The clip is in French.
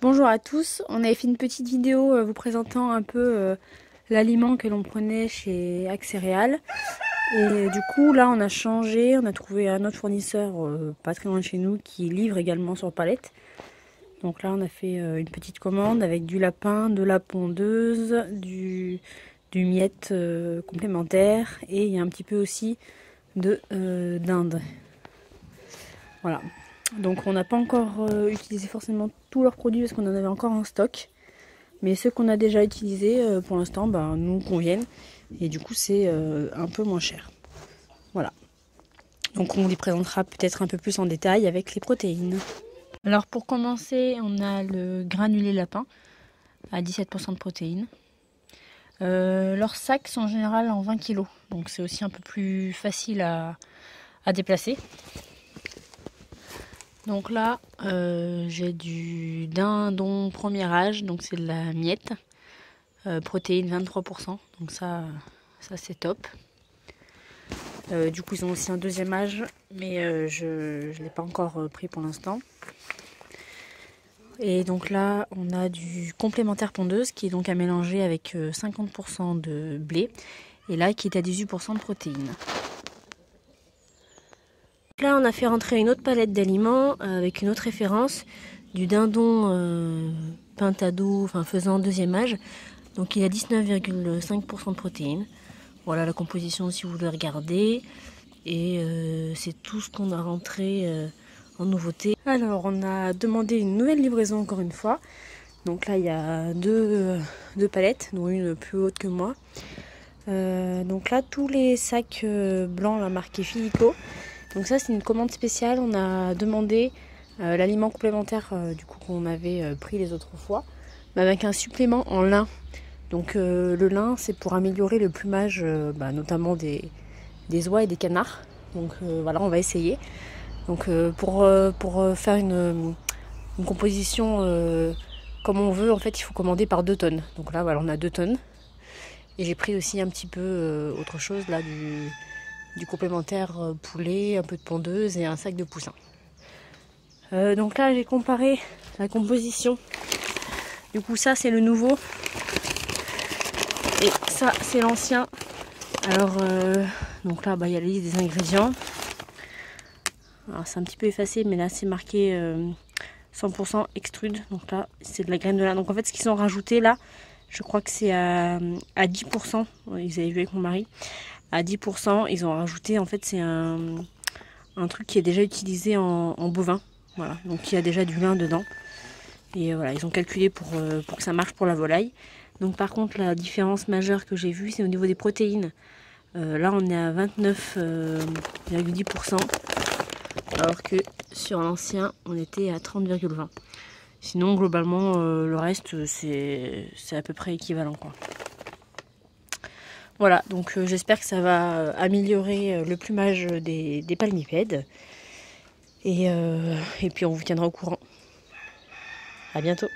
Bonjour à tous, on avait fait une petite vidéo vous présentant un peu l'aliment que l'on prenait chez Axéréal. Et du coup là on a changé, on a trouvé un autre fournisseur pas très loin de chez nous qui livre également sur palette. Donc là on a fait une petite commande avec du lapin, de la pondeuse, du miette complémentaire et il y a un petit peu aussi de dinde. Voilà. Donc on n'a pas encore utilisé forcément tous leurs produits parce qu'on en avait encore en stock. Mais ceux qu'on a déjà utilisés pour l'instant nous conviennent. Et du coup c'est un peu moins cher. Voilà. Donc on les présentera peut-être un peu plus en détail avec les protéines. Alors pour commencer, on a le granulé lapin à 17% de protéines. Leurs sacs sont en général en 20 kg. Donc c'est aussi un peu plus facile à déplacer. Donc là, j'ai du dindon premier âge, donc c'est de la miette, protéines 23%, donc ça c'est top. Du coup, ils ont aussi un deuxième âge, mais je ne l'ai pas encore pris pour l'instant. Et donc là, on a du complémentaire pondeuse qui est donc à mélanger avec 50% de blé, et là qui est à 18% de protéines. Là, on a fait rentrer une autre palette d'aliments avec une autre référence, du dindon pintado, enfin faisant deuxième âge. Donc il a 19,5% de protéines. Voilà la composition si vous voulez regarder. Et c'est tout ce qu'on a rentré en nouveauté. Alors on a demandé une nouvelle livraison encore une fois. Donc là il y a deux palettes, dont une plus haute que moi. Donc là tous les sacs blancs là, marqués Filico. Donc ça c'est une commande spéciale, on a demandé l'aliment complémentaire du coup qu'on avait pris les autres fois, mais avec un supplément en lin. Donc le lin c'est pour améliorer le plumage notamment des oies et des canards. Donc voilà, on va essayer. Donc pour faire une composition comme on veut, en fait il faut commander par 2 tonnes. Donc là voilà, on a 2 tonnes. Et j'ai pris aussi un petit peu autre chose là, du complémentaire poulet, un peu de pondeuse et un sac de poussin. Donc là j'ai comparé la composition. Du coup ça c'est le nouveau et ça c'est l'ancien. Alors donc là il y a la liste des ingrédients. Alors c'est un petit peu effacé mais là c'est marqué 100% extrude. Donc là c'est de la graine de lin. Donc en fait ce qu'ils ont rajouté là, je crois que c'est à 10%. Ils avaient vu avec mon mari. À 10%, ils ont rajouté, en fait c'est un truc qui est déjà utilisé en bovin. Voilà, donc il y a déjà du lin dedans. Et voilà, ils ont calculé pour que ça marche pour la volaille. Donc par contre, la différence majeure que j'ai vue, c'est au niveau des protéines. Là, on est à 29,10%, alors que sur l'ancien, on était à 30,20%. Sinon, globalement, le reste, c'est à peu près équivalent, quoi. Voilà, donc j'espère que ça va améliorer le plumage des palmipèdes. Et puis on vous tiendra au courant. À bientôt.